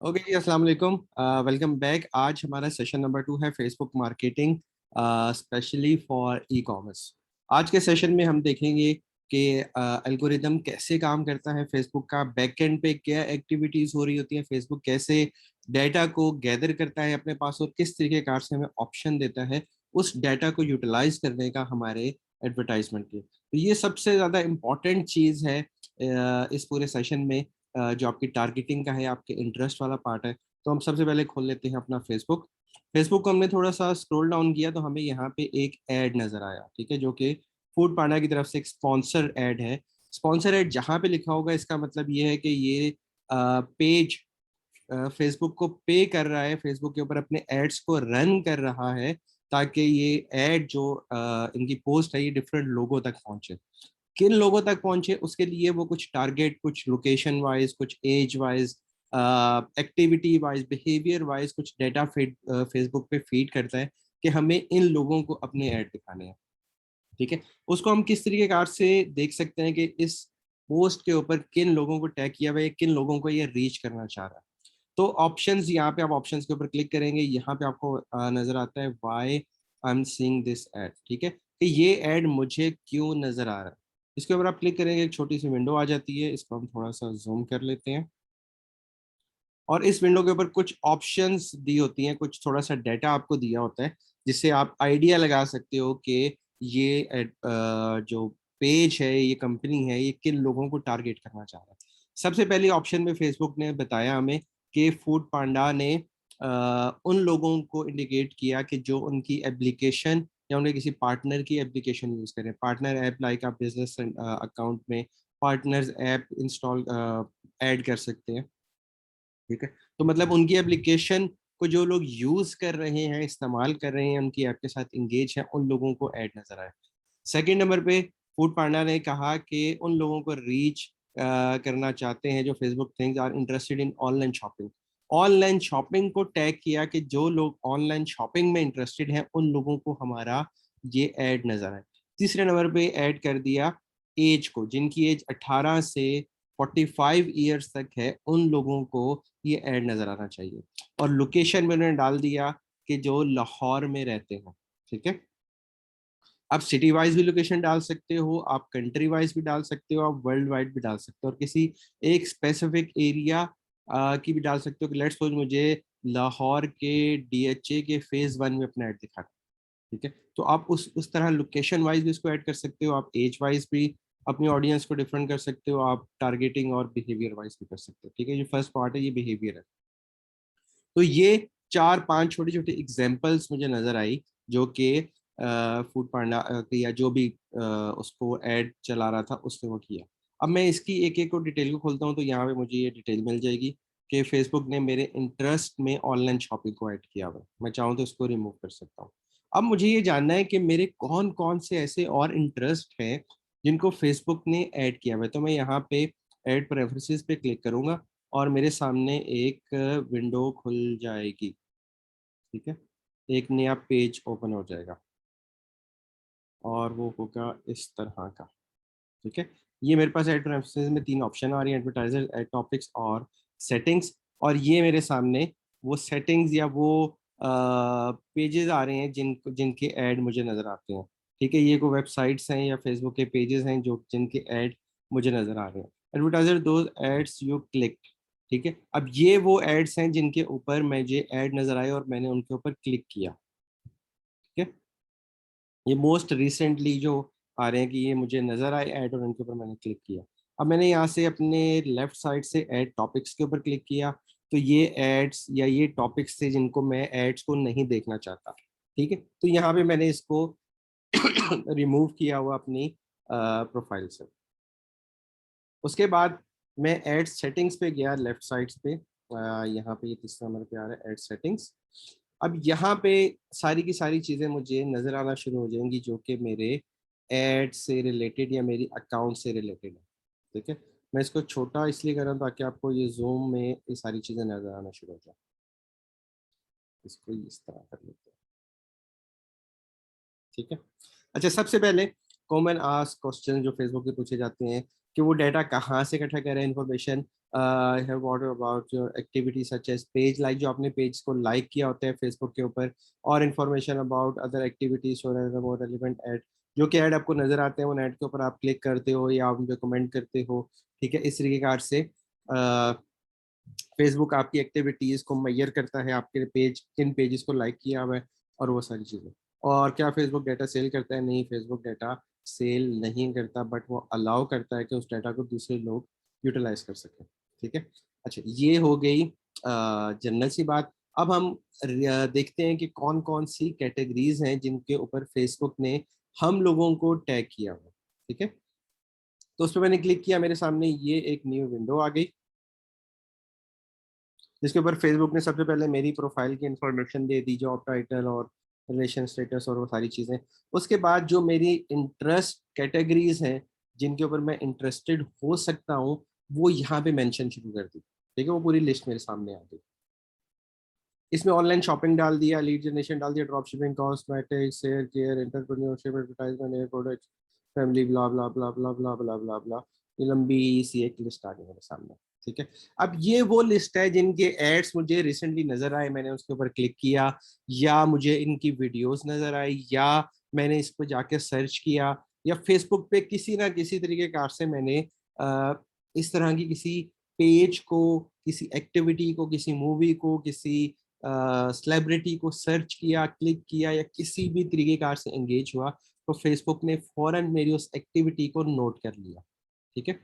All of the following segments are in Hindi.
ओके जी, अस्सलाम वालेकुम। Welcome back. आज हमारा सेशन नंबर 2 है Facebook marketing specially for e commerce. आज के सेशन में हम देखेंगे कि एल्गोरिदम कैसे काम करता है फेसबुक का, बैकएंड पे क्या एक्टिविटीज हो रही होती है, फेसबुक कैसे डाटा को गैदर करता है अपने पास और किस तरीके कार से हमें ऑप्शन देता है उस डाटा को यूटिलाइज करने का हमारे एडवर्टाइजमेंट के। तो ये सबसे ज़्यादा इम्पॉर्टेंट चीज़ है इस पूरे सेशन में, जो आपकी टारगेटिंग का है, आपके इंटरेस्ट वाला पार्ट है। तो हम सबसे पहले खोल लेते हैं अपना फेसबुक। फेसबुक को हमने थोड़ा सा स्क्रॉल डाउन किया तो हमें यहाँ पे एक ऐड नजर आया, ठीक है, जो कि फूड पांडा की तरफ से एक स्पॉन्सर ऐड है। स्पॉन्सर ऐड जहाँ पे लिखा होगा इसका मतलब ये है कि ये पेज फेसबुक को पे कर रहा है, फेसबुक के ऊपर अपने एड्स को रन कर रहा है ताकि ये एड जो इनकी पोस्ट है ये डिफरेंट लोगों तक पहुंचे। किन लोगों तक पहुंचे उसके लिए वो कुछ टारगेट, कुछ लोकेशन वाइज, कुछ age wise, activity wise, behaviour wise कुछ डेटा फीड फेसबुक पे फीड करता है कि हमें इन लोगों को अपने ऐड दिखाने हैं। ठीक है, उसको हम किस तरीके कार से देख सकते हैं कि इस पोस्ट के ऊपर किन लोगों को टैग किया हुआ है, किन लोगों को ये रीच करना चाह रहा है। तो ऑप्शंस, यहाँ पे आप ऑप्शंस के ऊपर क्लिक करेंगे, यहाँ पे आपको नजर आता है why I am seeing this ad. ठीक है, कि ये एड मुझे क्यों नजर आ रहा है। इसके ऊपर आप क्लिक करेंगे, एक छोटी सी विंडो आ जाती है, इसको हम थोड़ा सा जूम कर लेते हैं। और इस विंडो के ऊपर कुछ ऑप्शंस दी होती हैं, कुछ थोड़ा सा डाटा आपको दिया होता है जिससे आप आइडिया लगा सकते हो कि ये जो पेज है, ये कंपनी है, ये किन लोगों को टारगेट करना चाह रहा है। सबसे पहले ऑप्शन में फेसबुक ने बताया हमें कि फूड पांडा ने उन लोगों को इंडिकेट किया कि जो उनकी एप्लीकेशन या उन्हें किसी पार्टनर की एप्लीकेशन यूज करें। पार्टनर ऐप लाइक आप बिजनेस अकाउंट में पार्टनर्स ऐप इंस्टॉल ऐड कर सकते हैं। ठीक है, तो मतलब उनकी एप्लीकेशन को जो लोग यूज कर रहे हैं, इस्तेमाल कर रहे हैं, उनकी ऐप के साथ इंगेज है, उन लोगों को ऐड नजर आए। सेकंड नंबर पे फूड पांडा ने कहा कि उन लोगों को रीच करना चाहते हैं जो Facebook things are interested in online shopping. Online shopping को टैग किया कि जो लोग ऑनलाइन शॉपिंग में इंटरेस्टेड हैं उन लोगों को हमारा ये ऐड नजर आए। तीसरे नंबर पे ऐड कर दिया एज को, जिनकी एज 18 से 45 ईयर्स तक है उन लोगों को ये ऐड नजर आना चाहिए। और लोकेशन में उन्होंने डाल दिया कि जो लाहौर में रहते हो। ठीक है, आप सिटी वाइज भी लोकेशन डाल सकते हो, आप कंट्री वाइज भी डाल सकते हो, आप वर्ल्ड वाइड भी डाल सकते हो, और किसी एक स्पेसिफिक एरिया की भी डाल सकते हो कि लेट्स सपोज मुझे लाहौर के डीएचए के फेज 1 में अपना ऐड दिखाना। ठीक है, तो आप उस तरह लोकेशन वाइज भी इसको ऐड कर सकते हो, आप एज वाइज भी अपनी ऑडियंस को डिफरेंट कर सकते हो, आप टारगेटिंग और बिहेवियर वाइज भी कर सकते हो। ठीक है, ये फर्स्ट पार्ट है, ये बिहेवियर है। तो ये 4-5 छोटी छोटी एग्जांपल्स मुझे नजर आई जो कि फूड पांडा या जो भी उसको ऐड चला रहा था उसने वो किया। अब मैं इसकी एक एक को डिटेल को खोलता हूँ तो यहाँ पे मुझे ये डिटेल मिल जाएगी कि फेसबुक ने मेरे इंटरेस्ट में ऑनलाइन शॉपिंग को ऐड किया हुआ है। मैं चाहूँ तो इसको रिमूव कर सकता हूँ। अब मुझे ये जानना है कि मेरे कौन कौन से ऐसे और इंटरेस्ट हैं जिनको फेसबुक ने ऐड किया हुआ है। तो मैं यहाँ पे ऐड प्रेफरेंसेस पे क्लिक करूंगा और मेरे सामने एक विंडो खुल जाएगी। ठीक है, एक नया पेज ओपन हो जाएगा और वो होगा इस तरह का। ठीक है, ये मेरे पास एड प्रेफरेंसेस में 3 ऑप्शन आ रही हैं, एडवर्टाइजर, एड टॉपिक्स और सेटिंग्स। और ये मेरे सामने वो सेटिंग्स या वो पेजेस आ रहे हैं जिनके ऐड मुझे नज़र आते हैं। ठीक है, ये कोई वेबसाइट्स हैं या फेसबुक के पेजेस हैं जो जिनके ऐड मुझे नज़र आ रहे हैं। एडवर्टाइजर दो एड्स यू क्लिक। ठीक है, अब ये वो एड्स हैं जिनके ऊपर मुझे ऐड नज़र आए और मैंने उनके ऊपर क्लिक किया। ठीक है, ये मोस्ट रिसेंटली जो आ रहे हैं कि ये मुझे नजर आए ऐड और उनके ऊपर मैंने क्लिक किया। अब मैंने यहाँ से अपने लेफ्ट साइड से ऐड टॉपिक्स के ऊपर क्लिक किया तो ये एड्स या ये टॉपिक्स थे जिनको मैं एड्स को नहीं देखना चाहता। ठीक है, तो यहाँ पे मैंने इसको रिमूव किया हुआ अपनी प्रोफाइल से। उसके बाद मैं एड सेटिंग्स पे गया, लेफ्ट साइड पे यहाँ पे ये तीसरा नंबर पे आ रहा है एड सेटिंग्स। अब यहाँ पे सारी की सारी चीज़ें मुझे नज़र आना शुरू हो जाएंगी जो कि मेरे एड से रिलेटेड या मेरी अकाउंट से रिलेटेड है। ठीक है, मैं इसको छोटा इसलिए कर रहा हूँ ताकि आपको ये जूम में ये सारी चीज़ें नज़र आना शुरू हो जाए। इसको इस तरह कर लेते हैं। ठीक है, अच्छा, सबसे पहले कॉमन आस्क क्वेश्चन जो फेसबुक के पूछे जाते हैं कि वो डाटा कहाँ से इकट्ठा कर रहे हैं, information have what about your activity such as page like, जो आपने पेज को लाइक किया होता है फेसबुक के ऊपर, और इन्फॉर्मेशन अबाउट अदर एक्टिविटीज और अबाउट रेलिवेंट ऐड, जो कि ऐड आपको नजर आते हैं उन ऐड के ऊपर आप क्लिक करते हो या आप उन पे कमेंट करते हो। ठीक है, इस तरीके से फेसबुक आपकी एक्टिविटीज को मैयर करता है, आपके पेज किन पेजेस को लाइक किया हुआ है और वो सारी चीज़ें। और क्या फेसबुक डाटा सेल करता है? नहीं, फेसबुक डाटा सेल नहीं करता, बट वो अलाउ करता है कि उस डाटा को दूसरे लोग यूटिलाइज कर सकें। ठीक है, अच्छा, ये हो गई जनरल सी बात। अब हम देखते हैं कि कौन कौन सी कैटेगरीज हैं जिनके ऊपर फेसबुक ने हम लोगों को टैग किया हुआ। ठीक है, तो उस पर मैंने क्लिक किया, मेरे सामने ये एक न्यू विंडो आ गई जिसके ऊपर फेसबुक ने सबसे पहले मेरी प्रोफाइल की इंफॉर्मेशन दे दी, जॉब टाइटल और रिलेशन स्टेटस और वो सारी चीज़ें। उसके बाद जो मेरी इंटरेस्ट कैटेगरीज हैं जिनके ऊपर मैं इंटरेस्टेड हो सकता हूँ वो यहाँ पे मेंशन शुरू कर दी। ठीक है, वो पूरी लिस्ट मेरे सामने आ गई। इसमें ऑनलाइन शॉपिंग डाल दिया, लीड जनरेशन डाल दिया, drop shipping, cosmetics, hair care, entrepreneurship, advertisement, hair products, family, blah blah blah blah blah blah blah blah. ये लंबी सी एक लिस्ट आ गई मेरे सामने। ठीक है, अब ये वो लिस्ट है जिनके एड्स मुझे रिसेंटली नजर आए, मैंने उसके ऊपर क्लिक किया, या मुझे इनकी वीडियोस नजर आई, या मैंने इस पर जाके सर्च किया, या फेसबुक पे किसी ना किसी तरीके कार से मैंने इस तरह की किसी पेज को, किसी एक्टिविटी को, किसी मूवी को, किसी सेलिब्रिटी को सर्च किया, क्लिक किया, या किसी भी तरीके कार से एंगेज हुआ, तो फेसबुक ने फौरन मेरी उस एक्टिविटी को नोट कर लिया। ठीक है,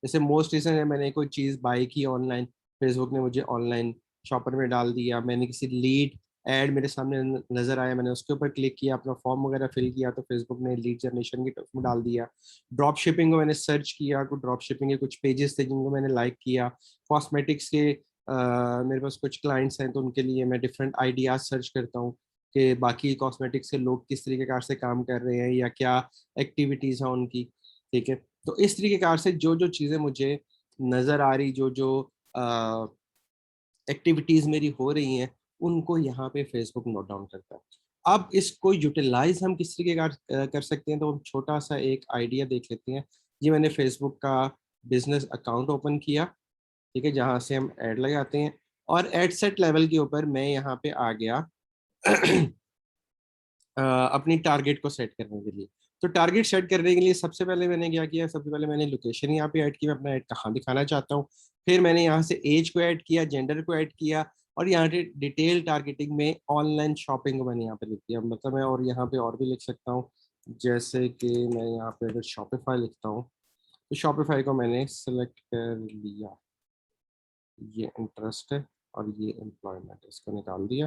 जैसे मोस्ट रिसेंट है, मैंने कोई चीज़ बाई की ऑनलाइन, फेसबुक ने मुझे ऑनलाइन शॉपर में डाल दिया। मैंने किसी लीड एड मेरे सामने नजर आया, मैंने उसके ऊपर क्लिक किया, अपना फॉर्म वगैरह फिल किया, तो फेसबुक ने लीड जनरेशन की तरफ में डाल दिया। ड्रॉप शिपिंग को मैंने सर्च किया, कुछ ड्रॉप शिपिंग के कुछ पेजेस थे जिनको मैंने लाइक किया। कॉस्मेटिक्स के मेरे पास कुछ क्लाइंट्स हैं, तो उनके लिए मैं डिफरेंट आइडियाज सर्च करता हूँ कि बाकी कॉस्मेटिक्स के लोग किस तरीके कार से काम कर रहे हैं या क्या एक्टिविटीज़ हैं उनकी। ठीक है, तो इस तरीके कार से जो जो चीज़ें मुझे नज़र आ रही, जो जो एक्टिविटीज़ मेरी हो रही हैं, उनको यहाँ पे फेसबुक नोट डाउन करता है। अब इसको यूटिलाइज हम किस तरीके का कर सकते हैं, तो हम छोटा सा एक आइडिया देख लेते हैं। ये मैंने फेसबुक का बिजनेस अकाउंट ओपन किया। ठीक है, जहाँ से हम ऐड लगाते हैं, और एड सेट लेवल के ऊपर मैं यहाँ पे आ गया अपनी टारगेट को सेट करने के लिए। तो टारगेट सेट करने के लिए सबसे पहले मैंने क्या किया, सबसे पहले मैंने लोकेशन यहाँ पे ऐड की, मैं अपना ऐड कहाँ दिखाना चाहता हूँ। फिर मैंने यहाँ से एज को ऐड किया, जेंडर को ऐड किया, और यहाँ पे डिटेल टारगेटिंग में ऑनलाइन शॉपिंग को मैंने यहाँ पे लिख दिया। मतलब मैं और यहाँ पे और भी लिख सकता हूँ, जैसे कि मैं यहाँ पे अगर शॉपिफाई लिखता हूँ, तो शॉपिफाई को मैंने सेलेक्ट कर लिया, ये इंटरेस्ट है और ये एम्प्लॉयमेंट, इसको निकाल दिया।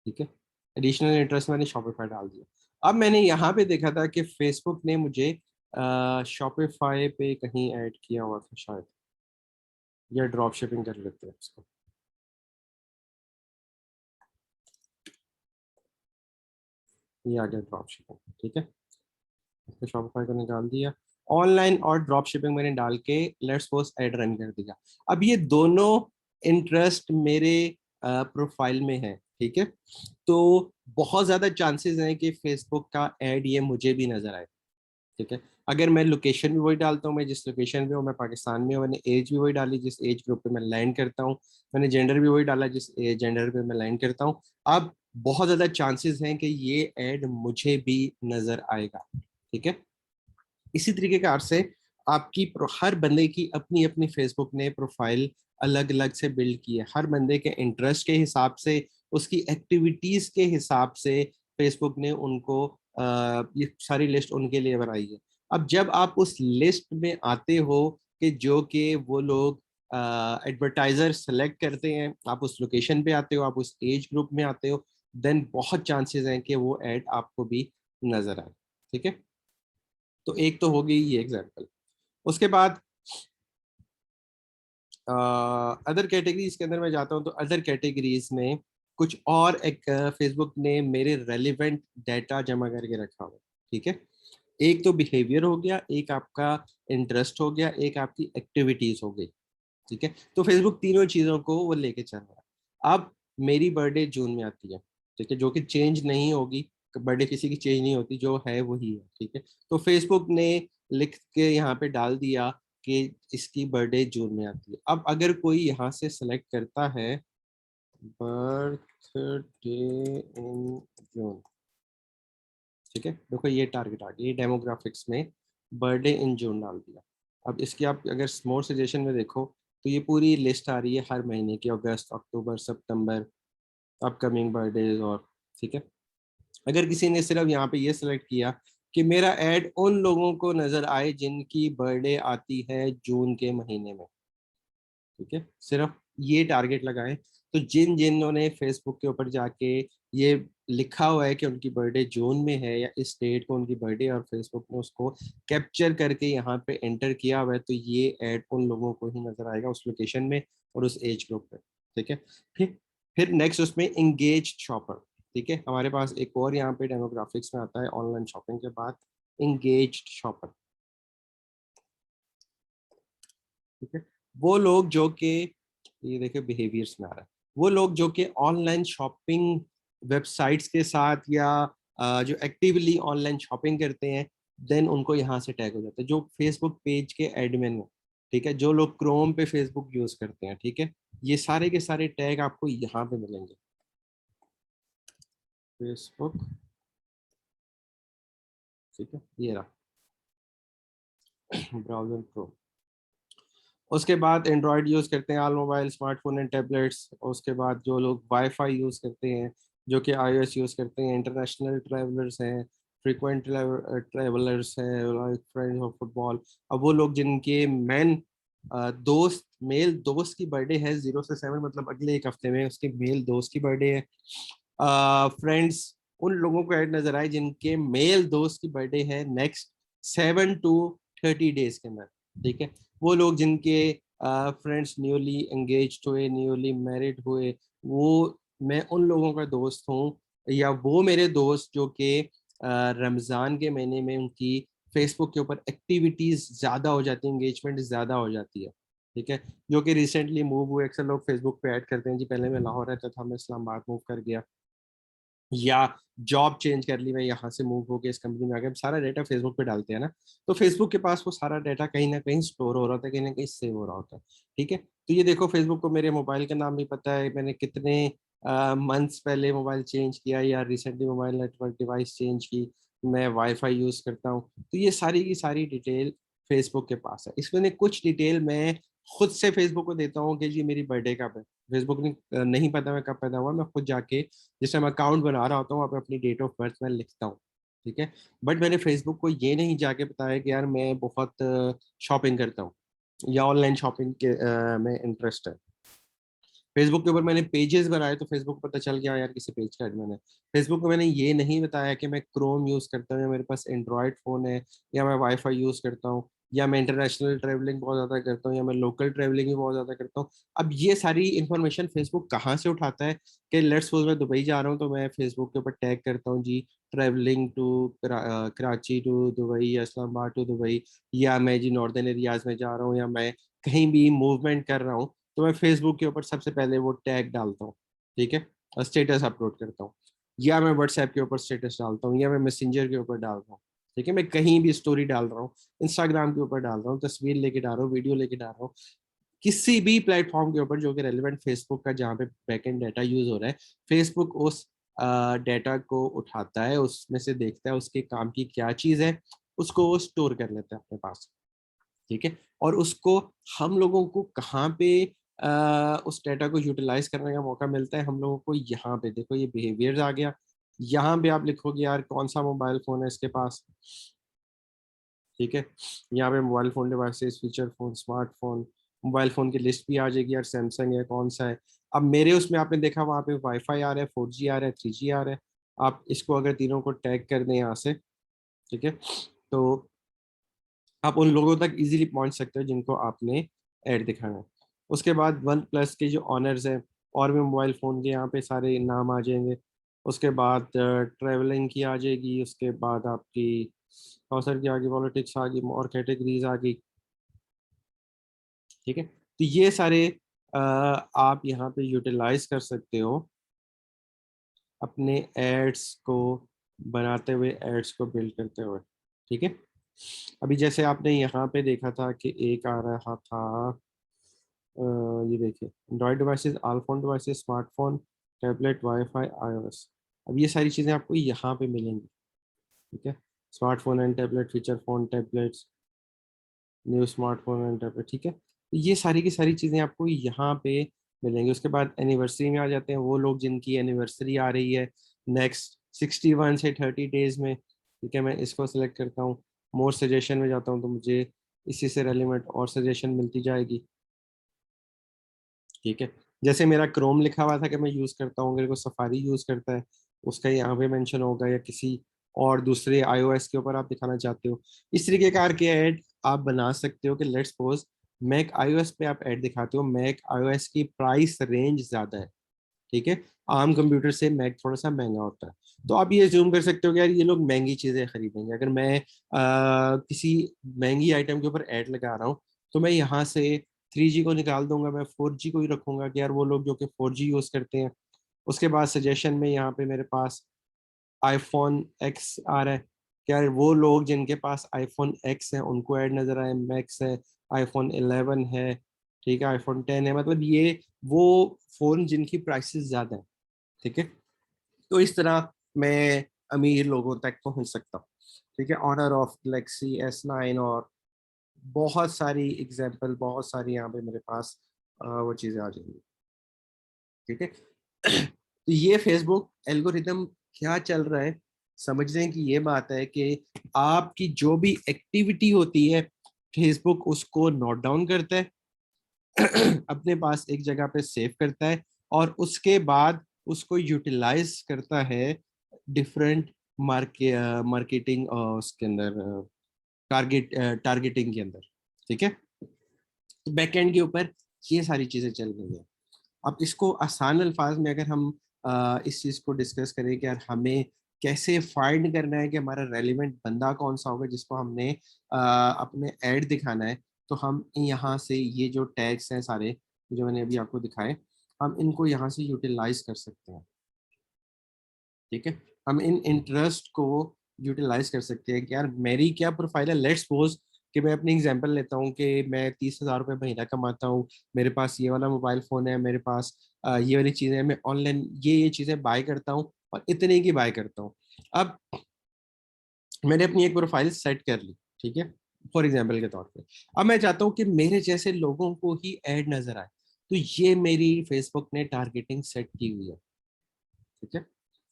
ठीक है, एडिशनल इंटरेस्ट मैंने शॉपिफाई डाल दिया। अब मैंने यहाँ पे देखा था कि फेसबुक ने मुझे शॉपिफाई पे कहीं ऐड किया हुआ था शायद, या ड्रॉप शिपिंग कर लेते हैं इसको। ये आ गया ड्रॉप शिपिंग। ठीक है, तो शॉपिफाई को निकाल दिया, ऑनलाइन और ड्रॉप शिपिंग मैंने डाल के लेट्स सपोज ऐड रन कर दिया। अब ये दोनों इंटरेस्ट मेरे प्रोफाइल में है। ठीक है, तो बहुत ज़्यादा चांसेस हैं कि फेसबुक का ऐड ये मुझे भी नज़र आए। ठीक है, अगर मैं लोकेशन भी वही डालता हूँ, मैं जिस लोकेशन पे हूँ, मैं पाकिस्तान में हूँ, मैंने एज भी वही डाली जिस एज ग्रुप पे मैं लैंड करता हूँ, मैंने जेंडर भी वही डाला जिस जेंडर पे मैं लैंड करता हूँ, अब बहुत ज़्यादा चांसेस हैं कि ये ऐड मुझे भी नज़र आएगा। ठीक है, इसी तरीके कार से आपकी हर बंदे की अपनी अपनी फेसबुक ने प्रोफाइल अलग अलग से बिल्ड की है, हर बंदे के इंटरेस्ट के हिसाब से, उसकी एक्टिविटीज के हिसाब से फेसबुक ने उनको ये सारी लिस्ट उनके लिए बनाई है। अब जब आप उस लिस्ट में आते हो कि जो कि वो लोग एडवर्टाइजर सेलेक्ट करते हैं, आप उस लोकेशन पे आते हो, आप उस एज ग्रुप में आते हो, देन बहुत चांसेस हैं कि वो ऐड आपको भी नजर आए। ठीक है, तो एक तो हो गई ये एग्जांपल। उसके बाद अदर कैटेगरीज के अंदर मैं जाता हूँ, तो अदर कैटेगरीज में कुछ और एक फेसबुक ने मेरे रेलिवेंट डाटा जमा करके रखा हुआ। ठीक है, एक तो बिहेवियर हो गया, एक आपका इंटरेस्ट हो गया, एक आपकी एक्टिविटीज हो गई। ठीक है, तो फेसबुक तीनों चीजों को वो लेके चल रहा है। अब मेरी बर्थडे जून में आती है, ठीक है, जो कि चेंज नहीं होगी, बर्थडे किसी की चेंज नहीं होती, जो है वही है। ठीक है, तो फेसबुक ने लिख के यहाँ पे डाल दिया कि इसकी बर्थडे जून में आती है। अब अगर कोई यहाँ से सेलेक्ट करता है बर्थडे इन जून, ठीक है, देखो ये टारगेट आ गया, ये डेमोग्राफिक्स में बर्थडे इन जून डाल दिया। अब इसकी आप अगर मोर सजेशन में देखो तो ये पूरी लिस्ट आ रही है हर महीने की, अगस्त, अक्टूबर, सितंबर, अपकमिंग बर्थडेज और, ठीक है। अगर किसी ने सिर्फ यहाँ पे ये सिलेक्ट किया कि मेरा ऐड उन लोगों को नजर आए जिनकी बर्थडे आती है जून के महीने में, ठीक है, सिर्फ ये टारगेट लगाएं, तो जिन जिन्होंने फेसबुक के ऊपर जाके ये लिखा हुआ है कि उनकी बर्थडे जून में है या इस डेट को उनकी बर्थडे, और फेसबुक ने उसको कैप्चर करके यहाँ पे एंटर किया हुआ है, तो ये ऐड उन लोगों को ही नजर आएगा उस लोकेशन में और उस एज ग्रुप पे, ठीक है। फिर नेक्स्ट उसमें इंगेज शॉपर, ठीक है, हमारे पास एक और यहाँ पे डेमोग्राफिक्स में आता है ऑनलाइन शॉपिंग के बाद इंगेज शॉपर, ठीक है। वो लोग जो कि, ये देखिए बिहेवियर्स में आ रहा है, वो लोग जो कि ऑनलाइन शॉपिंग वेबसाइट्स के साथ या जो एक्टिवली ऑनलाइन शॉपिंग करते हैं, देन उनको यहाँ से टैग हो जाता है, जो फेसबुक पेज के एडमिन हो, ठीक है, जो लोग क्रोम पे फेसबुक यूज करते हैं, ठीक है, ये सारे के सारे टैग आपको यहाँ पे मिलेंगे, फेसबुक, ठीक है, ये रहा ब्राउजर प्रो। उसके बाद एंड्रॉयड यूज़ करते हैं, all mobile, smartphone and tablets. उसके बाद जो लोग वाईफाई यूज़ करते हैं, जो कि आईओएस यूज़ करते हैं, इंटरनेशनल ट्रैवलर्स हैं, फ्रीक्वेंट ट्रैवलर्स हैं, लाइक फ्रेंड्स ऑफ फुटबॉल। अब वो लोग जिनके मेन दोस्त, मेल दोस्त की बर्थडे है 0 से 7, मतलब अगले एक हफ्ते में उसके मेल दोस्त की बर्थडे है। फ्रेंड्स, उन लोगों को ऐड नजर आए जिनके मेल दोस्त की बर्थडे है नेक्स्ट 7 to 30 डेज के अंदर, ठीक है। वो लोग जिनके फ्रेंड्स न्यूली एंगेज्ड हुए, न्यूली मैरिड हुए, वो, मैं उन लोगों का दोस्त हूँ, या वो मेरे दोस्त जो कि रमज़ान के महीने में उनकी फेसबुक के ऊपर एक्टिविटीज़ ज़्यादा हो जाती है, इंगेजमेंट ज़्यादा हो जाती है, ठीक है, जो कि रिसेंटली मूव हुए। अक्सर लोग फेसबुक पे ऐड करते हैं, जी पहले मैं लाहौर रहता था, मैं इस्लामाबाद मूव कर गया, या जॉब चेंज कर ली, मैं यहाँ से मूव होकर इस कंपनी में आ गया, सारा डाटा फेसबुक पे डालते हैं ना, तो फेसबुक के पास वो सारा डाटा कहीं ना कहीं स्टोर हो रहा होता है, कहीं ना कहीं सेव हो रहा होता है, ठीक है। तो ये देखो, फेसबुक को मेरे मोबाइल का नाम भी पता है, मैंने कितने मंथ्स पहले मोबाइल चेंज किया या recently mobile network device change की, मैं वाईफाई यूज करता हूँ, तो ये सारी की सारी डिटेल फेसबुक के पास है। इसमें कुछ डिटेल मैं खुद से फेसबुक को देता हूँ कि जी मेरी बर्थडे कब है, फेसबुक ने नहीं पता मैं कब पैदा हुआ, मैं खुद जाके जैसे मैं अकाउंट बना रहा होता हूँ वहाँ पे अपनी डेट ऑफ बर्थ मैं लिखता हूँ, ठीक है। बट मैंने फेसबुक को ये नहीं जाके बताया कि यार मैं बहुत शॉपिंग करता हूँ या ऑनलाइन शॉपिंग के में इंटरेस्ट है। फेसबुक के ऊपर मैंने पेजेस बनाए तो फेसबुक को पता चल गया यार किसी पेज का एडमिन है। फेसबुक को मैंने ये नहीं बताया कि मैं क्रोम यूज करता हूँ, या मेरे पास एंड्रॉयड फोन है, या मैं वाईफाई यूज करता हूँ, या मैं इंटरनेशनल ट्रैवलिंग बहुत ज्यादा करता हूँ, या मैं लोकल ट्रैवलिंग भी बहुत ज्यादा करता हूँ। अब ये सारी इंफॉर्मेशन फेसबुक कहाँ से उठाता है कि लेट्स सपोज मैं दुबई जा रहा हूँ, तो मैं फेसबुक के ऊपर टैग करता हूँ जी travelling to Karachi to Dubai या इस्लामाबाद टू दुबई, या मैं जी नॉर्दर्न एरियाज में जा रहा हूँ, या मैं कहीं भी मूवमेंट कर रहा हूँ, तो मैं फेसबुक के ऊपर सबसे पहले वो टैग डालता हूँ, ठीक है, और स्टेटस अपलोड करता हूँ, या मैं व्हाट्सएप के ऊपर स्टेटस डालता हूँ, या मैं मैसेंजर के ऊपर डाल रहा हूँ, ठीक है, मैं कहीं भी स्टोरी डाल रहा हूँ, इंस्टाग्राम के ऊपर डाल रहा हूँ, तस्वीर लेके डाल रहा हूँ, वीडियो लेके डाल रहा हूँ, किसी भी प्लेटफॉर्म के ऊपर जो कि रेलिवेंट फेसबुक का जहाँ पे बैकएंड डाटा यूज हो रहा है, फेसबुक उस डाटा को उठाता है, उसमें से देखता है उसके काम की क्या चीज़ है, उसको वो स्टोर कर लेता है अपने पास, ठीक है। और उसको हम लोगों को कहाँ पे उस डेटा को यूटिलाइज करने का मौका मिलता है, हम लोगों को यहाँ पे देखो, ये बिहेवियर्स आ गया, यहाँ पे आप लिखोगे यार कौन सा मोबाइल फोन है इसके पास, ठीक है, यहाँ पे mobile phone devices, feature phone, smartphone, mobile phone की लिस्ट भी आ जाएगी यार, सैमसंग है, कौन सा है। अब मेरे उसमें आपने देखा वहाँ पे वाईफाई आ रहा है, 4G आ रहा है, 3G आ रहा है, आप इसको अगर तीनों को टैग कर दें यहाँ से, ठीक है, तो आप उन लोगों तक इजीली पहुंच सकते हो जिनको आपने ऐड दिखाना है। उसके बाद वन प्लस के जो ऑनर्स हैं, और भी मोबाइल फ़ोन के यहाँ पे सारे नाम आ जाएंगे। उसके बाद ट्रैवलिंग की आ जाएगी, उसके बाद आपकी कौसर की आ गई, पॉलिटिक्स आ गई, और कैटेगरीज आ गई, ठीक है। तो ये सारे आप यहाँ पे यूटिलाइज कर सकते हो अपने एड्स को बनाते हुए, एड्स को बिल्ड करते हुए, ठीक है। अभी जैसे आपने यहाँ पे देखा था कि एक आ रहा था, ये देखिए, Android devices, iPhone devices, smartphone, tablet, wifi, iOS. अब ये सारी चीज़ें आपको यहाँ पे मिलेंगी, ठीक है। Smartphone and tablet, feature phone, tablets, new smartphone and tablet, ठीक है। तो ये सारी की सारी चीज़ें आपको यहाँ पे मिलेंगी। उसके बाद एनिवर्सरी में आ जाते हैं, वो लोग जिनकी एनिवर्सरी आ रही है नेक्स्ट 61 से 30 डेज में, ठीक है। मैं इसको सिलेक्ट करता हूँ, मोर सजेशन में जाता हूँ, तो मुझे इसी से रेलिवेंट और सजेशन मिलती जाएगी, ठीक है। जैसे मेरा क्रोम लिखा हुआ था कि मैं यूज़ करता हूँ, अगर कोई सफारी यूज़ करता है उसका यहाँ पे मेंशन होगा, या किसी और दूसरे आईओएस के ऊपर आप दिखाना चाहते हो, इस तरीके का के ऐड आप बना सकते हो कि लेट्स सपोज मैक आईओएस पे आप ऐड दिखाते हो, मैक आईओएस की प्राइस रेंज ज़्यादा है, ठीक है। आर्म कंप्यूटर से मैक थोड़ा सा महंगा होता है, तो आप ये जूम कर सकते हो कि यार ये लोग महंगी चीज़ें खरीदेंगे। अगर मैं किसी महंगी आइटम के ऊपर ऐड लगा रहा हूँ, तो मैं यहाँ से 3G को निकाल दूंगा, मैं 4G को ही रखूंगा कि यार वो लोग जो कि 4G यूज़ करते हैं। उसके बाद सजेशन में यहाँ पे मेरे पास आईफोन एक्स आ रहा है, क्या वो लोग जिनके पास आईफोन एक्स है उनको ऐड नजर आए, मैक्स है, आईफोन 11 है, ठीक है, आईफोन 10 है, मतलब ये वो फोन जिनकी प्राइसेस ज्यादा है, ठीक है। तो इस तरह मैं अमीर लोगों तक पहुंच सकता हूँ, ठीक है। ऑनर ऑफ गैलेक्सी S9 और बहुत सारी एग्जाम्पल, बहुत सारी यहाँ पे मेरे पास वो चीज़ें आ जाएंगी, ठीक है। तो ये फेसबुक एल्गोरिदम क्या चल रहा है, समझने की ये बात है कि आपकी जो भी एक्टिविटी होती है फेसबुक उसको नोट डाउन करता है, अपने पास एक जगह पे सेव करता है, और उसके बाद उसको यूटिलाइज करता है डिफरेंट मार्केटिंग उसके अंदर, टारगेटिंग के अंदर, ठीक है। बैकएंड के ऊपर ये सारी चीजें चल रही हैं। अब इसको आसान अल्फाज में अगर हम इस चीज़ को डिस्कस करें कि यार हमें कैसे फाइंड करना है कि हमारा रेलिवेंट बंदा कौन सा होगा जिसको हमने अपने ऐड दिखाना है, तो हम यहाँ से ये जो टैग्स हैं सारे जो मैंने अभी आपको दिखाए, हम इनको यहाँ से यूटिलाइज कर सकते हैं, ठीक है। हम इन इंटरेस्ट को यूटिलाइज कर सकते हैं कि यार मेरी क्या प्रोफाइल है। लेट्स सपोज कि मैं अपनी एग्जांपल लेता हूँ कि मैं 30,000 रुपये महीना कमाता हूँ, मेरे पास ये वाला मोबाइल फ़ोन है, मेरे पास ये वाली चीज़ें, मैं ऑनलाइन ये चीज़ें बाय करता हूँ और इतने की बाय करता हूँ। अब मैंने अपनी एक प्रोफाइल सेट कर ली, ठीक है, फॉर एग्जाम्पल के तौर पे। अब मैं चाहता हूँ कि मेरे जैसे लोगों को ही ऐड नजर आए, तो ये मेरी फेसबुक ने टारगेटिंग सेट की हुई है, ठीक है।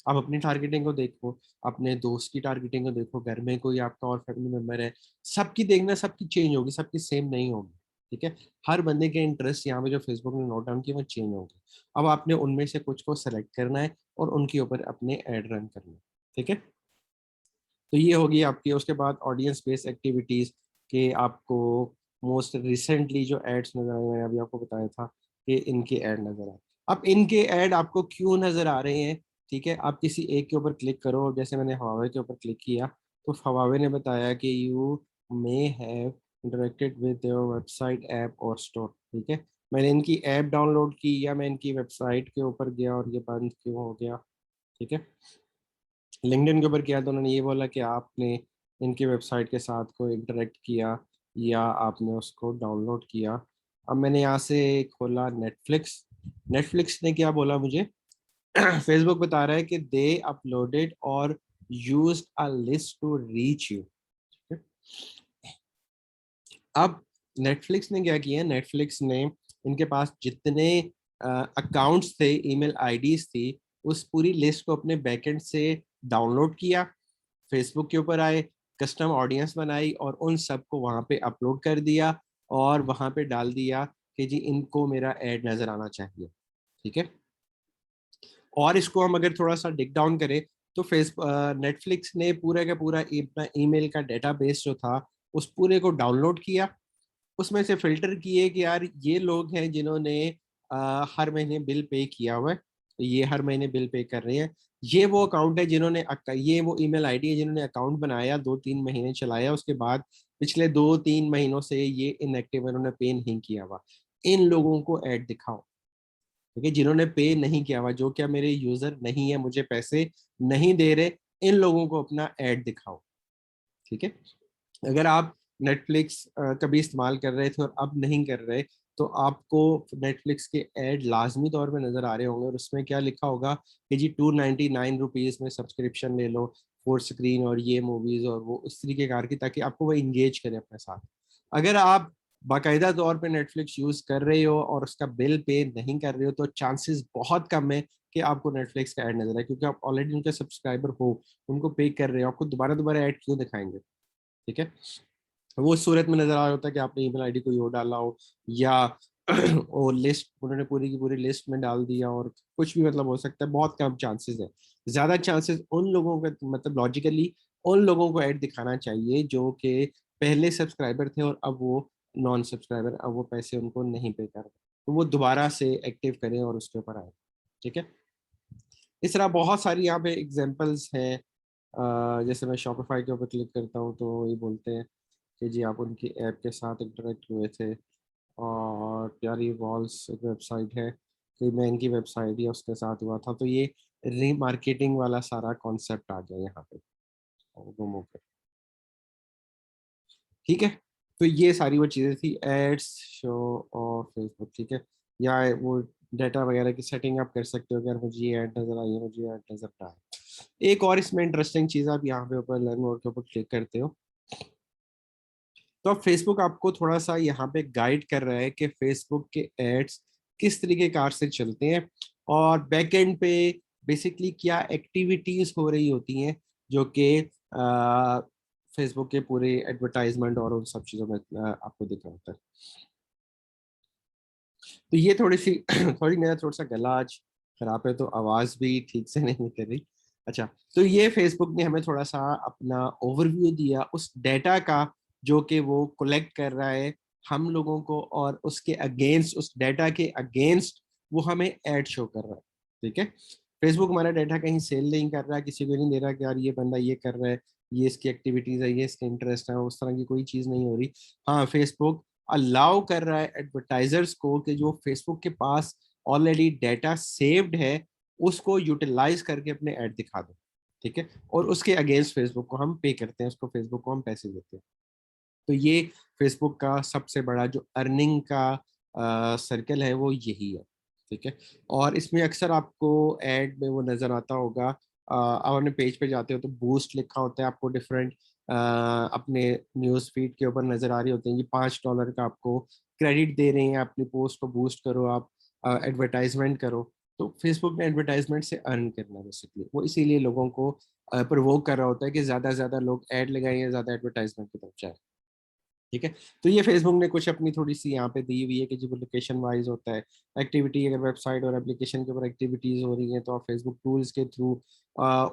आप अपनी टारगेटिंग को देखो, अपने दोस्त की टारगेटिंग को देखो, घर में कोई आपका और फैमिली मेंबर है, सबकी देखना, सबकी चेंज होगी, सबकी सेम नहीं होगी, ठीक है। हर बंदे के इंटरेस्ट यहाँ पे जो फेसबुक ने नोट डाउन किए वो चेंज होंगे। अब आपने उनमें से कुछ को सेलेक्ट करना है और उनके ऊपर अपने ऐड रन करना है, ठीक है। तो ये होगी आपकी। उसके बाद ऑडियंस बेस्ड एक्टिविटीज के आपको मोस्ट रिसेंटली जो एड्स नजर आए, मैंने अभी आपको बताया था कि इनके ऐड नजर आए। अब इनके ऐड आपको क्यों नजर आ रहे हैं, ठीक है। आप किसी एक के ऊपर क्लिक करो, जैसे मैंने हवावे के ऊपर क्लिक किया, तो हवावे ने बताया कि you may have interacted with your website, app और स्टोर, ठीक है। मैंने इनकी ऐप डाउनलोड की या मैं इनकी वेबसाइट के ऊपर गया और ये बंद क्यों हो गया, ठीक है। लिंक्डइन के ऊपर किया तो उन्होंने ये बोला कि आपने इनकी वेबसाइट के साथ कोई इंटरेक्ट किया या आपने उसको डाउनलोड किया। अब मैंने यहाँ से खोला नेटफ्लिक्स, नेटफ्लिक्स ने क्या बोला मुझे, फेसबुक बता रहा है कि दे अपलोडेड और used a list to reach you. अब नेटफ्लिक्स ने क्या किया, नेटफ्लिक्स ने इनके पास जितने अकाउंट्स थे, ईमेल आईडीज थी, उस पूरी लिस्ट को अपने बैकएंड से डाउनलोड किया, फेसबुक के ऊपर आए, कस्टम ऑडियंस बनाई और उन सबको वहां पे अपलोड कर दिया और वहां पे डाल दिया कि जी इनको मेरा ऐड नजर आना चाहिए, ठीक है। और इसको हम अगर थोड़ा सा डिग डाउन करें, तो नेटफ्लिक्स ने पूरा का पूरा अपना ईमेल का डेटाबेस जो था उस पूरे को डाउनलोड किया, उसमें से फिल्टर किए कि यार ये लोग हैं जिन्होंने हर महीने बिल पे किया हुआ है, तो ये हर महीने बिल पे कर रहे हैं। ये वो अकाउंट है जिन्होंने ये वो ईमेल आईडी है जिन्होंने अकाउंट बनाया, 2-3 महीने चलाया, उसके बाद पिछले 2-3 महीनों से ये इनएक्टिव है, उन्होंने पे नहीं किया हुआ। इन लोगों को ऐड दिखाओ, ठीक है। जिन्होंने पे नहीं किया हुआ, जो क्या मेरे यूजर नहीं है, मुझे पैसे नहीं दे रहे, इन लोगों को अपना ऐड दिखाओ, ठीक है। अगर आप नेटफ्लिक्स कभी इस्तेमाल कर रहे थे और अब नहीं कर रहे, तो आपको नेटफ्लिक्स के ऐड लाजमी तौर पे नज़र आ रहे होंगे, और उसमें क्या लिखा होगा कि जी 299 रुपीज़ में सब्सक्रिप्शन ले लो, 4 स्क्रीन और ये मूवीज़ और वो इस तरीके कार की, ताकि आपको वो इंगेज करे अपने साथ। अगर आप बाकायदा तौर पे नेटफ्लिक्स यूज़ कर रहे हो और उसका बिल पे नहीं कर रहे हो, तो चांसेस बहुत कम है कि आपको नेटफ्लिक्स का ऐड नजर आए, क्योंकि आप ऑलरेडी उनके सब्सक्राइबर हो, उनको पे कर रहे हो, आपको दोबारा दोबारा ऐड क्यों दिखाएंगे। ठीक है, वो उस सूरत में नजर आ रहा होता है कि आपने ईमेल आईडी कोई और डाला हो, या वो लिस्ट उन्होंने पूरी की पूरी लिस्ट में डाल दिया, और कुछ भी मतलब हो सकता है। बहुत कम चांसेस है, ज्यादा चांसेस उन लोगों का, मतलब लॉजिकली उन लोगों को ऐड दिखाना चाहिए जो कि पहले सब्सक्राइबर थे और अब वो नॉन सब्सक्राइबर, अब वो पैसे उनको नहीं पे कर रहे, तो वो दोबारा से एक्टिव करें और उसके ऊपर आए। ठीक है, इस तरह बहुत सारी यहाँ पे एग्जांपल्स हैं। जैसे मैं शॉपिफाई के ऊपर क्लिक करता हूँ तो ये बोलते हैं कि जी आप उनकी ऐप के साथ इंटरेक्ट हुए थे, और प्यारी वॉल्स एक वेबसाइट है, कोई महंगी वेबसाइट या उसके साथ हुआ था, तो ये रीमार्केटिंग वाला सारा कॉन्सेप्ट आ गया यहाँ पे घूमो के। ठीक है, तो ये सारी वो चीज़ें थी, एड्स, शो और फेसबुक। ठीक है, या वो डाटा वगैरह की सेटिंग आप कर सकते हो कि यार मुझे ये ऐड नजर आई है, मुझे ऐड नजर ना आए। एक और इसमें इंटरेस्टिंग चीज़, आप यहाँ पे ऊपर लर्न मोर के ऊपर क्लिक करते हो, तो अब फेसबुक आपको थोड़ा सा यहाँ पे गाइड कर रहा है कि फेसबुक के एड्स किस तरीके कार से चलते हैं, और बैक एंड पे बेसिकली क्या एक्टिविटीज हो रही होती हैं, जो कि फेसबुक के पूरे एडवर्टाइजमेंट और उन सब चीज़ों में आपको दिख रहा होता है। तो ये थोड़ी सी थोड़ी मेरा थोड़ा सा गला आज खराब है, तो आवाज़ भी ठीक से नहीं कर रही। अच्छा, तो ये फेसबुक ने हमें थोड़ा सा अपना ओवरव्यू दिया उस डेटा का जो कि वो कलेक्ट कर रहा है हम लोगों को, और उसके अगेंस्ट, उस डेटा के अगेंस्ट वो हमें ऐड शो कर रहा है। ठीक है, फेसबुक हमारा डेटा कहीं सेल नहीं कर रहा, किसी को नहीं दे रहा कि यार ये बंदा ये कर रहा है, ये इसकी एक्टिविटीज है, ये इसके इंटरेस्ट है, उस तरह की कोई चीज़ नहीं हो रही। हाँ, फेसबुक अलाउ कर रहा है एडवर्टाइजर्स को कि जो फेसबुक के पास ऑलरेडी डेटा सेव्ड है उसको यूटिलाइज करके अपने ऐड दिखा दो। ठीक है, और उसके अगेंस्ट फेसबुक को हम पे करते हैं, उसको फेसबुक को हम पैसे देते हैं। तो ये फेसबुक का सबसे बड़ा जो अर्निंग का सर्कल है वो यही है। ठीक है, और इसमें अक्सर आपको ऐड में वो नज़र आता होगा, आप अपने पेज पे जाते हो तो बूस्ट लिखा होता है, आपको डिफरेंट अपने न्यूज़ फीड के ऊपर नज़र आ रही होती हैं, ये $5 का आपको क्रेडिट दे रहे हैं, अपनी पोस्ट को बूस्ट करो, आप एडवर्टाइजमेंट करो। तो फेसबुक ने एडवर्टाइजमेंट से अर्न करना है बेसिकली, वो इसीलिए लोगों को प्रवोक कर रहा होता है कि ज़्यादा से ज़्यादा लोग ऐड लगाएं या ज़्यादा एडवर्टाइजमेंट की तरफ जाए। ठीक है, तो ये फेसबुक ने कुछ अपनी थोड़ी सी यहाँ पे दी हुई है कि जो लोकेशन वाइज होता है एक्टिविटी, अगर वेबसाइट और एप्लीकेशन के ऊपर एक्टिविटीज हो रही हैं तो आप फेसबुक टूल्स के थ्रू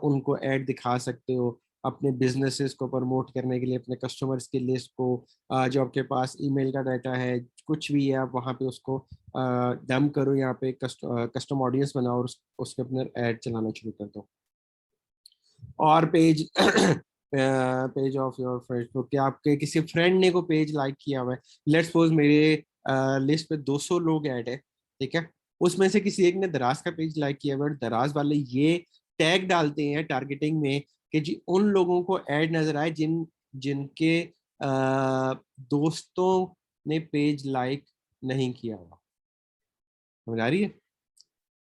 उनको ऐड दिखा सकते हो, अपने बिजनेसेस को प्रमोट करने के लिए, अपने कस्टमर्स की लिस्ट को, जो आपके पास ईमेल का डाटा है, कुछ भी है, आप वहाँ पे उसको डंप करो, यहाँ पे कस्टम ऑडियंस बनाओ और उस पर अपने ऐड चलाना शुरू कर दो। और page page of your Facebook के आपके किसी फ्रेंड ने को पेज लाइक किया हुआ है, लेट्स सपोज मेरे लिस्ट पे 200 लोग ऐड है। ठीक है, उसमें से किसी एक ने दराज का पेज लाइक किया हुआ है, दराज वाले ये टैग डालते हैं टारगेटिंग में कि जी उन लोगों को ऐड नजर आए जिनके दोस्तों ने पेज लाइक नहीं किया हुआ। समझ आ रही है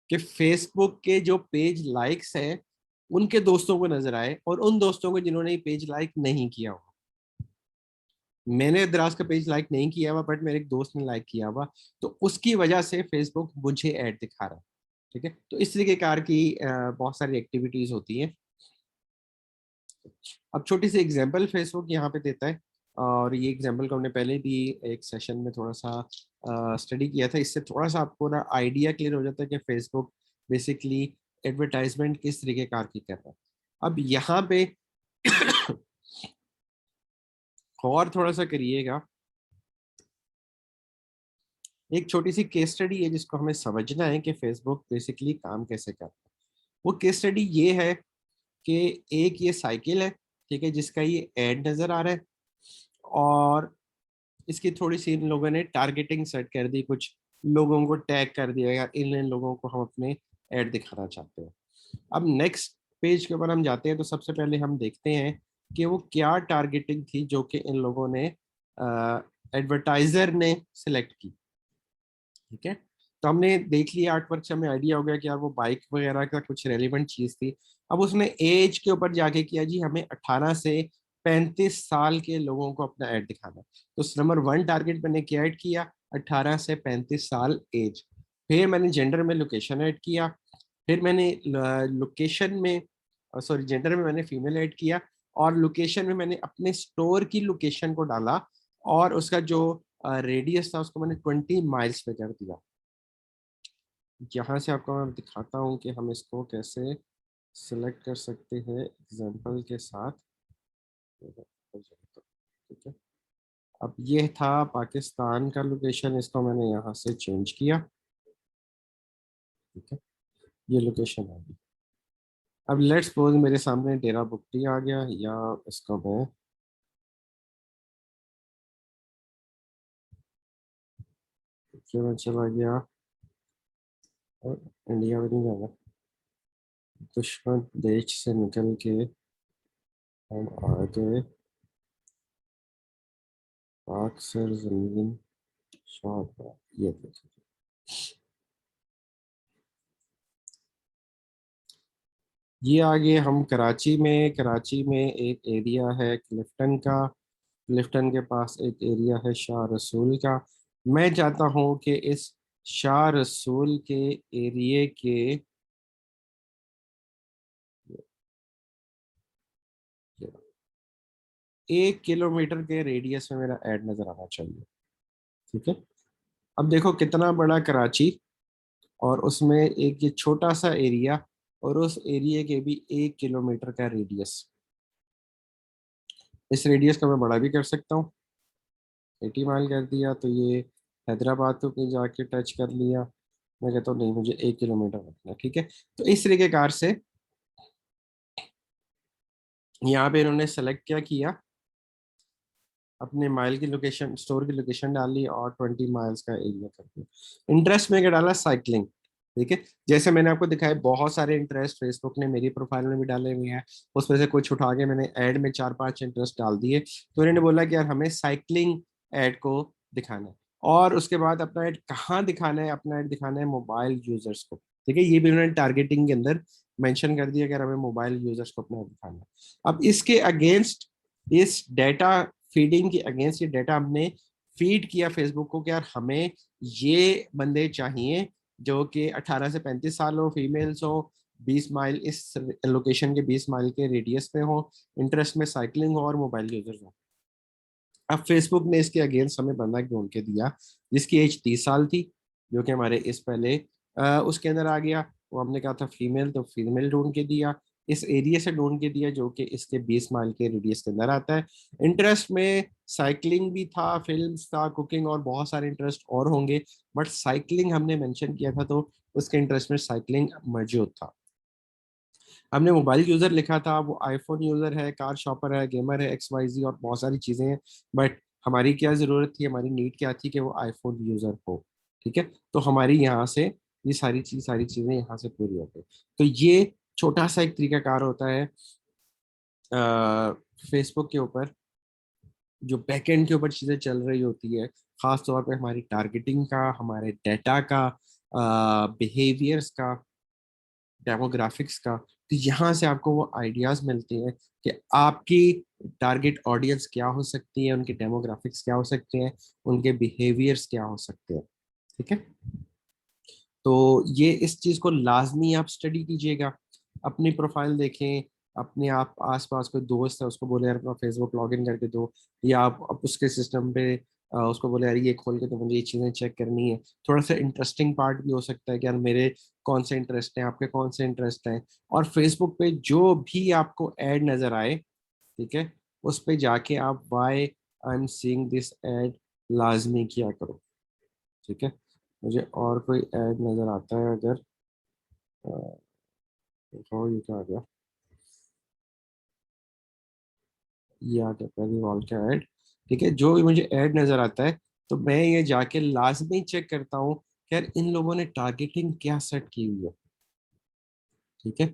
कि फेसबुक के जो पेज लाइक्स है उनके दोस्तों को नजर आए, और उन दोस्तों को जिन्होंने पेज लाइक नहीं किया हुआ। मैंने दराज का पेज लाइक नहीं किया हुआ बट मेरे एक दोस्त ने लाइक किया हुआ, तो उसकी वजह से फेसबुक मुझे ऐड दिखा रहा है। ठीक है, तो इस तरीके कार की बहुत सारी एक्टिविटीज होती हैं। अब छोटी सी एग्जांपल फेसबुक यहाँ पे देता है, और ये एग्जांपल को हमने पहले भी एक सेशन में थोड़ा सा स्टडी किया था, इससे थोड़ा सा आपको ना आइडिया क्लियर हो जाता है कि फेसबुक बेसिकली एडवर्टाइजमेंट किस तरीके कार की कर रहा है। अब यहाँ पे और थोड़ा सा करिएगा, एक छोटी सी केस स्टडी है जिसको हमें समझना है कि फेसबुक बेसिकली काम कैसे करता है। वो केस स्टडी ये है कि एक ये साइकिल है, ठीक है, जिसका ये एड नजर आ रहा है, और इसकी थोड़ी सी इन लोगों ने टारगेटिंग सेट कर दी, कुछ लोगों को टैग कर दिया या इन लोगों को हम अपने ऐड दिखाना चाहते हैं। अब नेक्स्ट पेज के ऊपर हम जाते हैं तो सबसे पहले हम देखते हैं कि वो क्या टारगेटिंग थी जो कि इन लोगों ने एडवर्टाइजर ने सिलेक्ट की। ठीक है, तो हमने देख लिया आर्टवर्क से, हमें आइडिया हो गया कि यार वो बाइक वगैरह का कुछ रेलिवेंट चीज थी। अब उसने एज के ऊपर जाके किया जी, हमें 18 से 35 साल के लोगों को अपना ऐड दिखाना है। तो नंबर 1 टारगेट मैंने क्या ऐड किया, 18 से 35 साल एज। फिर मैंने जेंडर में लोकेशन ऐड किया। फिर मैंने लोकेशन में, सॉरी, जेंडर में मैंने फीमेल ऐड किया। और लोकेशन में मैंने अपने स्टोर की लोकेशन को डाला, और उसका जो रेडियस था उसको मैंने 20 माइल्स पे कर दिया। यहाँ से आपको मैं दिखाता हूँ कि हम इसको कैसे सिलेक्ट कर सकते हैं एग्जाम्पल के साथ। ठीक है, अब ये था पाकिस्तान का लोकेशन, इसको मैंने यहाँ से चेंज किया। ठीक है, ये लोकेशन आ गई। अब लेट्स सपोज मेरे सामने डेरा बुकटी आ गया, या इसको मैं, ये मैं चला गया और इंडिया में नहीं जाना, दुश्मन देश से निकल के हम आ गए पाक सर जमीन शाह। ये देखिए, ये आगे हम कराची में, कराची में एक एरिया है क्लिफ्टन का। क्लिफ्टन के पास एक एरिया है शाह रसूल का। मैं चाहता हूँ कि इस शाह रसूल के एरिए के 1 किलोमीटर के रेडियस में मेरा ऐड नजर आना चाहिए। ठीक है, अब देखो कितना बड़ा कराची, और उसमें एक ये छोटा सा एरिया, और उस एरिया के भी 1 किलोमीटर का रेडियस। इस रेडियस को मैं बड़ा भी कर सकता हूँ, 80 माइल कर दिया तो ये हैदराबाद को कहीं जाके टच कर लिया। मैं कहता हूँ नहीं, मुझे 1 किलोमीटर रखना है। ठीक है, तो इस तरीके कार से यहाँ पे इन्होंने सेलेक्ट क्या किया, अपने माइल की लोकेशन, स्टोर की लोकेशन डाली, और 20 माइल्स का एरिया कर दिया। इंटरेस्ट में क्या डाला, साइकिलिंग। ठीक है, जैसे मैंने आपको दिखाया बहुत सारे इंटरेस्ट फेसबुक ने मेरी प्रोफाइल में भी डाले हुए हैं, उसमें से कुछ उठा के मैंने ऐड में 4-5 इंटरेस्ट डाल दिए। तो इन्होंने बोला कि यार हमें साइकिलिंग ऐड को दिखाना है। और उसके बाद अपना ऐड कहाँ दिखाना है, अपना ऐड दिखाना है मोबाइल यूजर्स को। ठीक है, ये भी उन्होंने टारगेटिंग के अंदर मेंशन कर दिया कि यार हमें मोबाइल यूजर्स को अपना ऐड दिखाना है। अब इसके अगेंस्ट, इस डेटा फीडिंग के अगेंस्ट, ये डाटा हमने फीड किया फेसबुक को कि यार हमें ये बंदे चाहिए जो कि 18 से 35 साल हो, फीमेल्स हो, 20 माइल, इस लोकेशन के 20 माइल के रेडियस में हो, इंटरेस्ट में साइकिलिंग हो, और मोबाइल यूजर्स हो। अब फेसबुक ने इसके अगेंस्ट हमें बंदा ढूंढ के दिया जिसकी एज 30 साल थी, जो कि हमारे इस पहले उसके अंदर आ गया। वो हमने कहा था फीमेल, तो फीमेल ढूंढ के दिया। इस एरिया से ढूंढ के दिया जो कि इसके 20 माइल के रेडियस के अंदर आता है। इंटरेस्ट में साइकिलिंग भी था, फिल्म्स था, कुकिंग, और बहुत सारे इंटरेस्ट और होंगे, बट साइकिलिंग हमने मेंशन किया था, तो उसके इंटरेस्ट में साइकिलिंग मौजूद था। हमने मोबाइल यूजर लिखा था, वो आईफोन यूजर है, कार शॉपर है, गेमर है, XYZ और बहुत सारी चीजें हैं। बट हमारी क्या जरूरत थी, हमारी नीड क्या थी कि वो आईफोन यूजर हो। ठीक है, तो हमारी यहाँ से ये सारी चीजें यहाँ से पूरी हो गई। तो ये छोटा सा एक तरीकाकार होता है फेसबुक के ऊपर, जो बैकएंड के ऊपर चीजें चल रही होती है, खास तौर पे हमारी टारगेटिंग का, हमारे डाटा का, बिहेवियर्स का, डेमोग्राफिक्स का। तो यहाँ से आपको वो आइडियाज मिलते हैं कि आपकी टारगेट ऑडियंस क्या हो सकती है, उनके डेमोग्राफिक्स क्या हो सकते हैं, उनके बिहेवियर्स क्या हो सकते हैं। ठीक है, तो ये इस चीज को लाजमी आप स्टडी कीजिएगा। अपनी प्रोफाइल देखें, अपने आप आसपास कोई दोस्त है उसको बोले यार अपना फेसबुक लॉग इन करके दो, या आप उसके सिस्टम पे उसको बोले यार ये खोल के तो मुझे ये चीज़ें चेक करनी है। थोड़ा सा इंटरेस्टिंग पार्ट भी हो सकता है कि यार मेरे कौन से इंटरेस्ट हैं, आपके कौन से इंटरेस्ट हैं। और फेसबुक पे जो भी आपको ऐड नजर आए, ठीक है, उस पे जाके आप why I am seeing this ad लाजमी किया करो। ठीक है, मुझे और कोई ऐड नजर आता है अगर, अ, देखो ये क्या आ गया, ये आ गया पहली वॉल का ऐड। ठीक है, जो भी मुझे ऐड नजर आता है तो मैं ये जाके लाजमी चेक करता हूँ कि यार इन लोगों ने टारगेटिंग क्या सेट की हुई है। ठीक है,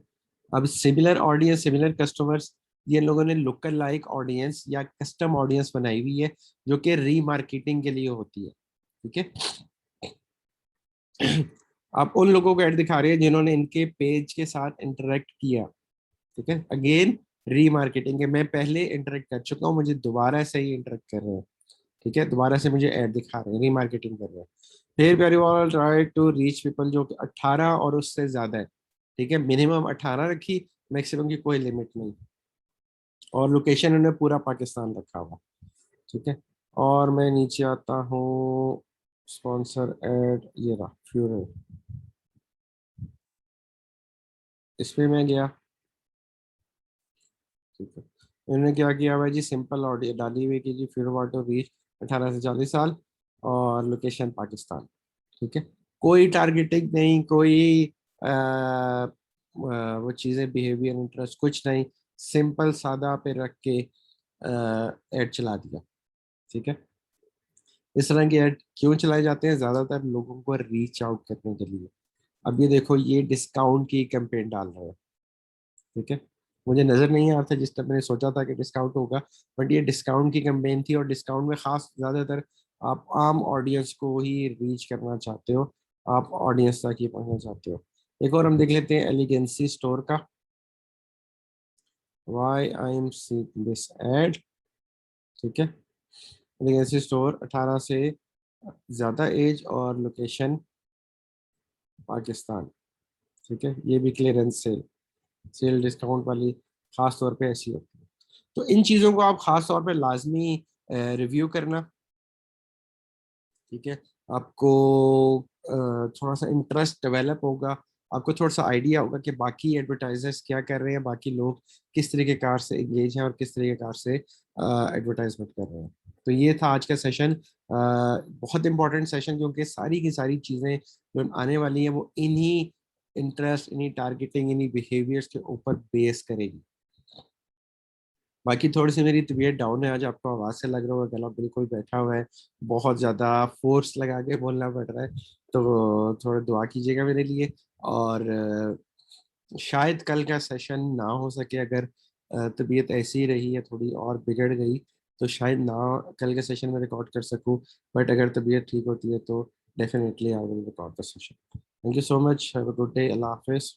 अब सिमिलर ऑडियंस, सिमिलर कस्टमर्स ये लोगों ने लोकल लाइक ऑडियंस या कस्टम ऑडियंस बनाई हुई है जो कि रीमार्केटिंग के लिए होती है। ठीक है। आप उन लोगों को ऐड दिखा रहे हैं जिन्होंने इनके पेज के साथ इंटरेक्ट किया। ठीक है, अगेन रीमार्केटिंग है, मैं पहले इंटरेक्ट कर चुका हूँ, मुझे दोबारा से ही इंटरेक्ट कर रहे हैं। ठीक है, दोबारा से मुझे ऐड दिखा रहे हैं, रीमार्केटिंग कर रहे हैं। फिर very all try to reach people जो कि 18 और उससे ज्यादा है। ठीक है, मिनिमम 18 रखी, मैक्सिमम की कोई लिमिट नहीं। और लोकेशन उन्होंने पूरा पाकिस्तान रखा हुआ। ठीक है, और मैं नीचे आता हूँ, स्पॉन्सर एड, ये रहा फ्यूरल, इसमें मैं गया। ठीक है, इन्होंने क्या किया हुआ है जी, सिंपल ऑडियो डाली हुई है कि जी फिर वाट टू रीच 18 से 40 साल और लोकेशन पाकिस्तान। ठीक है, कोई टारगेटिंग नहीं, कोई वो चीज़ें बिहेवियर इंटरेस्ट कुछ नहीं, सिंपल सादा पे रख के ऐड चला दिया। ठीक है, इस तरह के ऐड क्यों चलाए जाते हैं? ज़्यादातर लोगों को रीच आउट करने के लिए। अब ये देखो, ये डिस्काउंट की कैंपेन डाल रहे हैं। ठीक है, मुझे नजर नहीं आ रहा था जिस टाइम मैंने सोचा था कि डिस्काउंट होगा, बट ये डिस्काउंट की कैंपेन थी, और डिस्काउंट में खास ज्यादातर आप आम ऑडियंस को ही रीच करना चाहते हो, आप ऑडियंस तक ही पहुंचना चाहते हो। एक और हम देख लेते हैं एलिगेंसी स्टोर का, why I am see this ad. ठीक है, एलिगेंसी स्टोर 18 से ज्यादा एज और लोकेशन पाकिस्तान। ठीक है, ये भी क्लियरेंस सेल, सेल डिस्काउंट वाली खास तौर पे ऐसी होती है। तो इन चीज़ों को आप खास तौर पे लाजमी रिव्यू करना। ठीक है, आपको थोड़ा सा इंटरेस्ट डेवलप होगा, आपको थोड़ा सा आइडिया होगा कि बाकी एडवर्टाइजर्स क्या कर रहे हैं, बाकी लोग किस तरीके कार से एंगेज हैं और किस तरीके कार से एडवर्टाइजमेंट कर रहे हैं। तो ये था आज का सेशन, बहुत इंपॉर्टेंट सेशन, क्योंकि सारी की सारी चीज़ें जो आने वाली हैं वो इन्हीं इंटरेस्ट, इन्हीं टारगेटिंग, इन्हीं बिहेवियर्स के ऊपर बेस करेगी। बाकी थोड़ी सी मेरी तबीयत डाउन है आज, आपको आवाज़ से लग रहा होगा गला बिल्कुल बैठा हुआ है, बहुत ज़्यादा फोर्स लगा के बोलना पड़ रहा है। तो थोड़ा दुआ कीजिएगा मेरे लिए। और शायद कल का सेशन ना हो सके, अगर तबीयत ऐसी ही रही है, थोड़ी और बिगड़ गई, तो शायद ना कल के सेशन में रिकॉर्ड कर सकूं। बट अगर तबीयत ठीक होती है तो definitely I will record the session. Thank you so much, have a good day, अल्लाह हाफिज़।